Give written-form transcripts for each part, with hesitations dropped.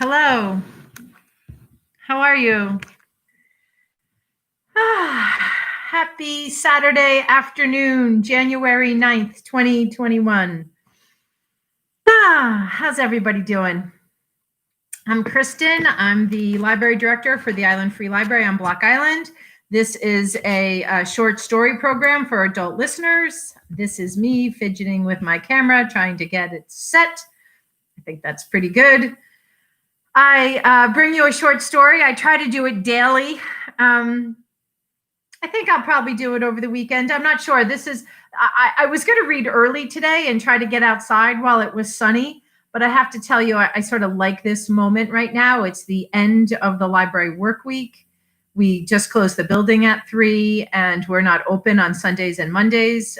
Hello. How are you? Happy Saturday afternoon, January 9th, 2021. How's everybody doing? I'm Kristen. I'm the library director for the Island Free Library on Block Island. This is a short story program for adult listeners. This is me fidgeting with my camera, trying to get it set. I think that's pretty good. I bring you a short story. I try to do it daily. I think I'll probably do it over the weekend. I'm not sure. I was going to read early today and try to get outside while it was sunny, but I have to tell you, I sort of like this moment right now. It's the end of the library work week. We just closed the building at 3 and we're not open on Sundays and Mondays.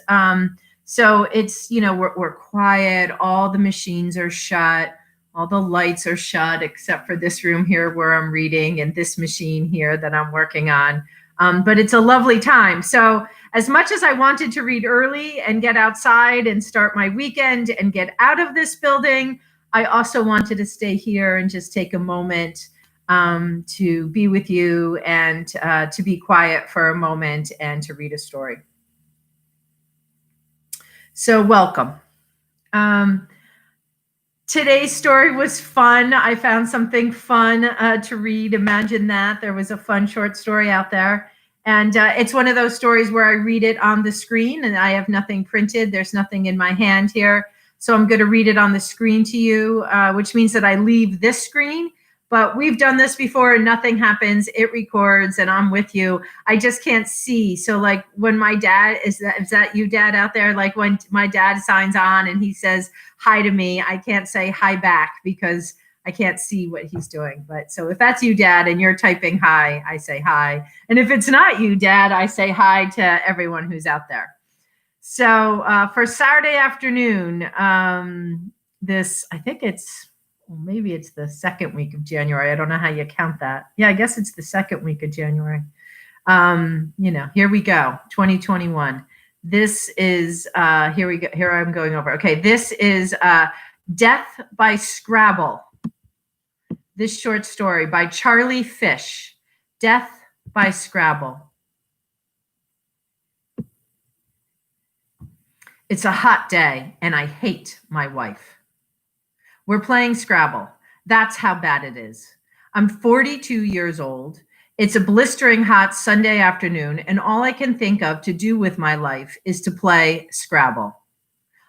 So it's, we're quiet. All the machines are shut. All the lights are shut, except for this room here where I'm reading and this machine here that I'm working on. But it's a lovely time. So as much as I wanted to read early and get outside and start my weekend and get out of this building, I also wanted to stay here and just take a moment to be with you and to be quiet for a moment and to read a story. So welcome. Today's story was fun. I found something fun to read. Imagine that. There was a fun short story out there. And it's one of those stories where I read it on the screen and I have nothing printed. There's nothing in my hand here. So I'm going to read it on the screen to you, which means that I leave this screen. But we've done this before and nothing happens. It records and I'm with you. I just can't see. So like when my dad, is that you, Dad, out there? Like when my dad signs on and he says hi to me, I can't say hi back because I can't see what he's doing. But so if that's you, Dad, and you're typing hi, I say hi. And if it's not you, Dad, I say hi to everyone who's out there. So for Saturday afternoon, I think maybe it's the second week of January. I don't know how you count that. Yeah, I guess it's the second week of January. Here we go, 2021. This is, here we go. Here I'm going over. Okay, this is Death by Scrabble. This short story by Charlie Fish, Death by Scrabble. It's a hot day and I hate my wife. We're playing Scrabble. That's how bad it is. I'm 42 years old. It's a blistering hot Sunday afternoon, and all I can think of to do with my life is to play Scrabble.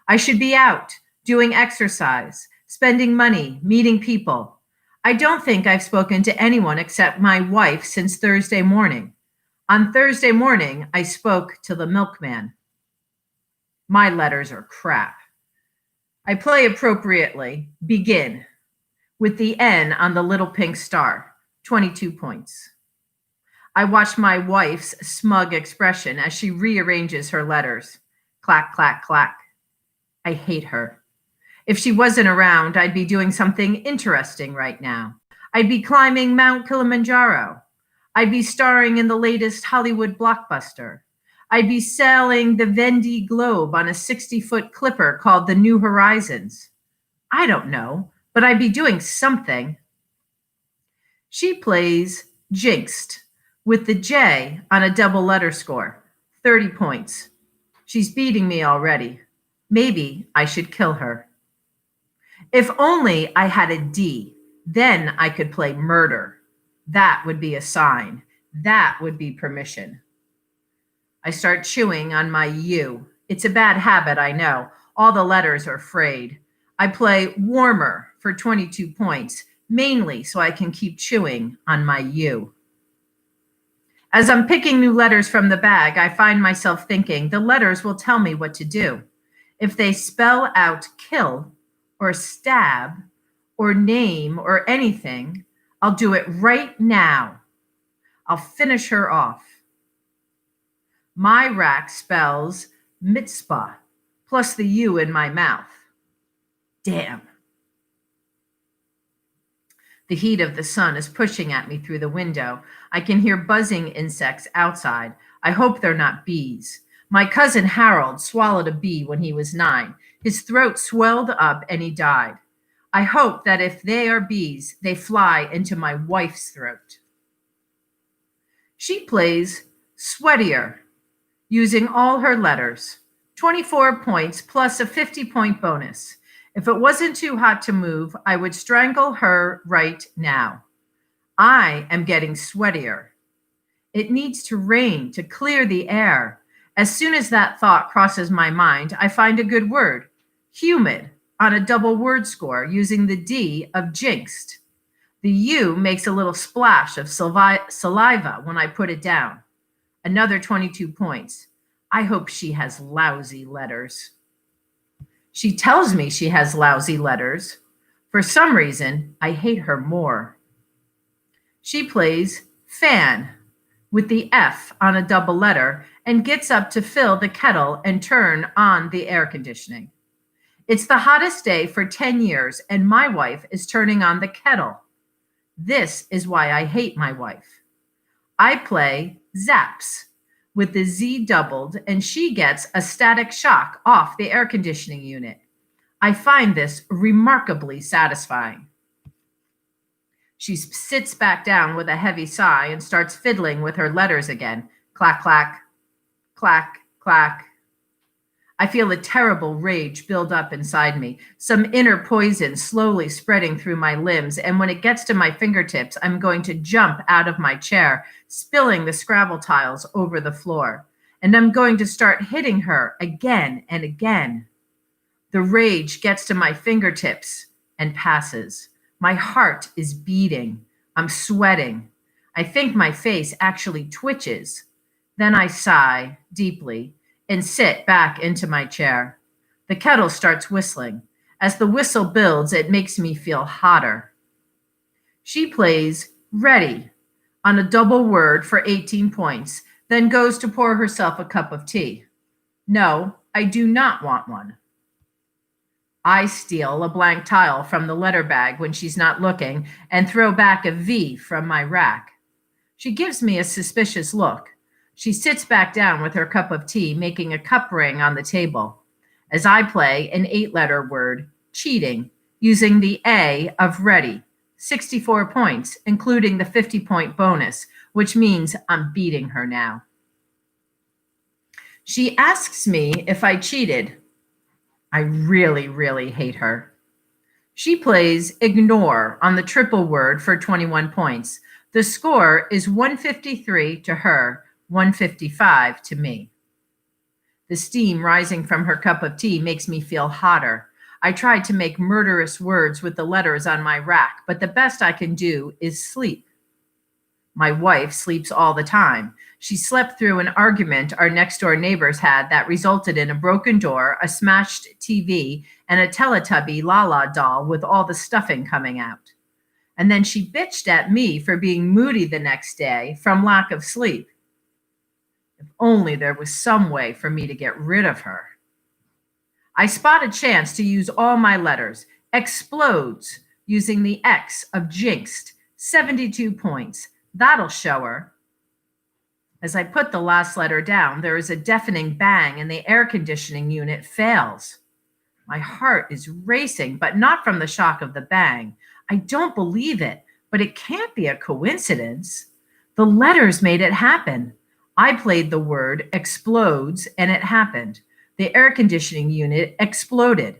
I should be out, doing exercise, spending money, meeting people. I don't think I've spoken to anyone except my wife since Thursday morning. On Thursday morning, I spoke to the milkman. My letters are crap. I play appropriately. Begin. With the N on the little pink star. 22 points. I watch my wife's smug expression as she rearranges her letters. Clack, clack, clack. I hate her. If she wasn't around, I'd be doing something interesting right now. I'd be climbing Mount Kilimanjaro. I'd be starring in the latest Hollywood blockbuster. I'd be sailing the Vendée Globe on a 60-foot clipper called the New Horizons. I don't know, but I'd be doing something. She plays Jinxed with the J on a double letter score, 30 points. She's beating me already. Maybe I should kill her. If only I had a D, then I could play murder. That would be a sign. That would be permission. I start chewing on my U. It's a bad habit, I know. All the letters are frayed. I play warmer for 22 points, mainly so I can keep chewing on my U. As I'm picking new letters from the bag, I find myself thinking the letters will tell me what to do. If they spell out kill or stab or name or anything, I'll do it right now. I'll finish her off. My rack spells mitzvah plus the U in my mouth. Damn. The heat of the sun is pushing at me through the window. I can hear buzzing insects outside. I hope they're not bees. My cousin Harold swallowed a bee when he was 9. His throat swelled up and he died. I hope that if they are bees, they fly into my wife's throat. She plays Sweatier, using all her letters. 24 points plus a 50-point bonus. If it wasn't too hot to move, I would strangle her right now. I am getting sweatier. It needs to rain to clear the air. As soon as that thought crosses my mind, I find a good word, humid, on a double word score using the D of jinxed. The U makes a little splash of saliva when I put it down. Another 22 points. I hope she has lousy letters. She tells me she has lousy letters. For some reason, I hate her more. She plays fan with the F on a double letter and gets up to fill the kettle and turn on the air conditioning. It's the hottest day for 10 years, and my wife is turning on the kettle. This is why I hate my wife. I play zaps with the Z doubled, and she gets a static shock off the air conditioning unit. I find this remarkably satisfying. She sits back down with a heavy sigh and starts fiddling with her letters again. Clack, clack, clack, clack. I feel a terrible rage build up inside me, some inner poison slowly spreading through my limbs, and when it gets to my fingertips, I'm going to jump out of my chair, spilling the Scrabble tiles over the floor, and I'm going to start hitting her again and again. The rage gets to my fingertips and passes. My heart is beating. I'm sweating. I think my face actually twitches. Then I sigh deeply and sit back into my chair. The kettle starts whistling. As the whistle builds, it makes me feel hotter. She plays ready on a double word for 18 points, then goes to pour herself a cup of tea. No, I do not want one. I steal a blank tile from the letter bag when she's not looking and throw back a V from my rack. She gives me a suspicious look. She sits back down with her cup of tea, making a cup ring on the table. As I play an 8-letter word, cheating, using the A of ready, 64 points, including the 50-point bonus, which means I'm beating her now. She asks me if I cheated. I really, really hate her. She plays ignore on the triple word for 21 points. The score is 153 to her, 155 to me. The steam rising from her cup of tea makes me feel hotter. I tried to make murderous words with the letters on my rack, but the best I can do is sleep. My wife sleeps all the time. She slept through an argument our next-door neighbors had that resulted in a broken door, a smashed TV, and a Teletubby Lala doll with all the stuffing coming out. And then she bitched at me for being moody the next day from lack of sleep. If only there was some way for me to get rid of her. I spot a chance to use all my letters. Explodes, using the X of jinxed, 72 points. That'll show her. As I put the last letter down, there is a deafening bang and the air conditioning unit fails. My heart is racing, but not from the shock of the bang. I don't believe it, but it can't be a coincidence. The letters made it happen. I played the word explodes and it happened. The air conditioning unit exploded.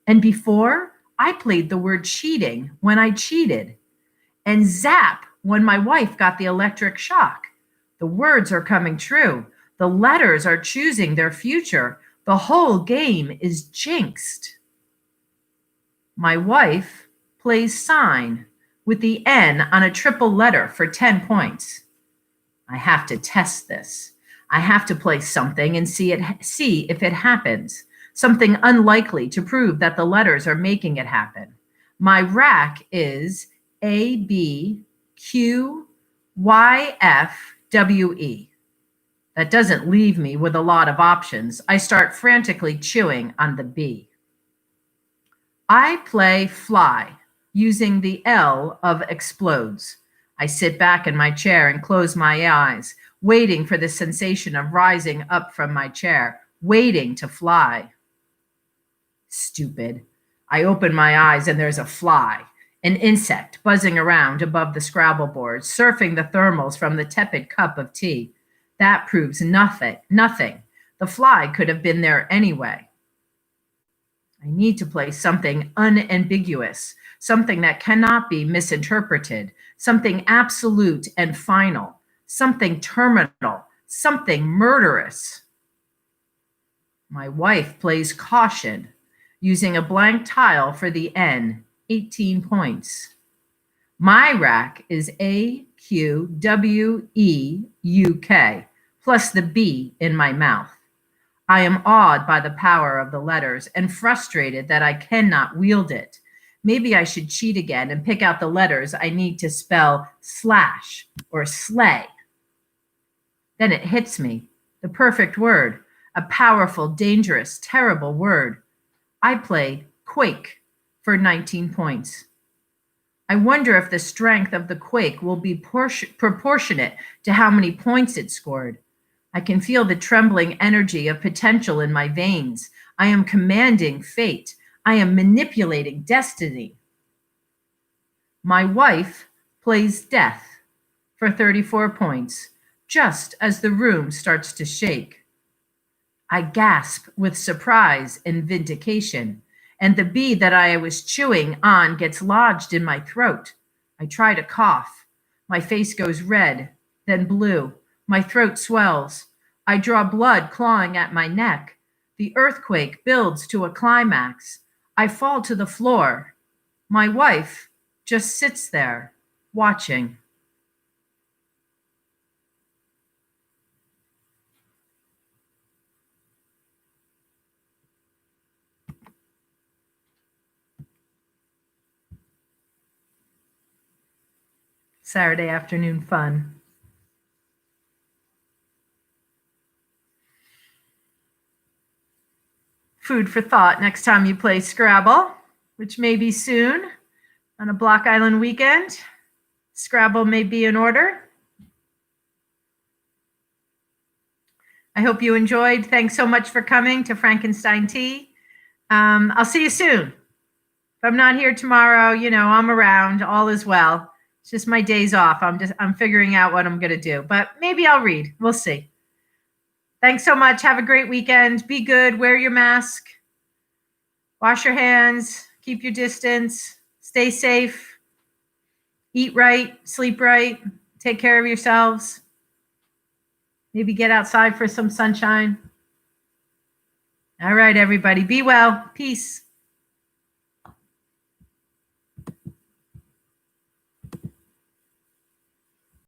And before, I played the word cheating when I cheated. And zap when my wife got the electric shock. The words are coming true. The letters are choosing their future. The whole game is jinxed. My wife plays sign with the N on a triple letter for 10 points. I have to test this. I have to play something and see if it happens. Something unlikely to prove that the letters are making it happen. My rack is A, B, Q, Y, F, W, E. That doesn't leave me with a lot of options. I start frantically chewing on the B. I play fly, using the L of explodes. I sit back in my chair and close my eyes, waiting for the sensation of rising up from my chair, waiting to fly. Stupid. I open my eyes and there's a fly, an insect buzzing around above the Scrabble board, surfing the thermals from the tepid cup of tea. That proves nothing. Nothing. The fly could have been there anyway. I need to play something unambiguous, something that cannot be misinterpreted, something absolute and final, something terminal, something murderous. My wife plays caution, using a blank tile for the N, 18 points. My rack is AQWEUK, plus the B in my mouth. I am awed by the power of the letters and frustrated that I cannot wield it. Maybe I should cheat again and pick out the letters I need to spell slash or slay. Then it hits me, the perfect word, a powerful, dangerous, terrible word. I played quake for 19 points. I wonder if the strength of the quake will be proportionate to how many points it scored. I can feel the trembling energy of potential in my veins. I am commanding fate. I am manipulating destiny. My wife plays death for 34 points, just as the room starts to shake. I gasp with surprise and vindication, and the bee that I was chewing on gets lodged in my throat. I try to cough. My face goes red, then blue. My throat swells. I draw blood clawing at my neck. The earthquake builds to a climax. I fall to the floor. My wife just sits there, watching. Saturday afternoon fun. Food for thought next time you play Scrabble, which may be soon on a Block Island weekend. Scrabble may be in order. I hope you enjoyed. Thanks so much for coming to Frankenstein Tea. I'll see you soon. If I'm not here tomorrow, I'm around. All is well. It's just my days off. I'm figuring out what I'm going to do, but maybe I'll read. We'll see. Thanks so much. Have a great weekend. Be good. Wear your mask. Wash your hands. Keep your distance. Stay safe. Eat right. Sleep right. Take care of yourselves. Maybe get outside for some sunshine. All right, everybody. Be well. Peace.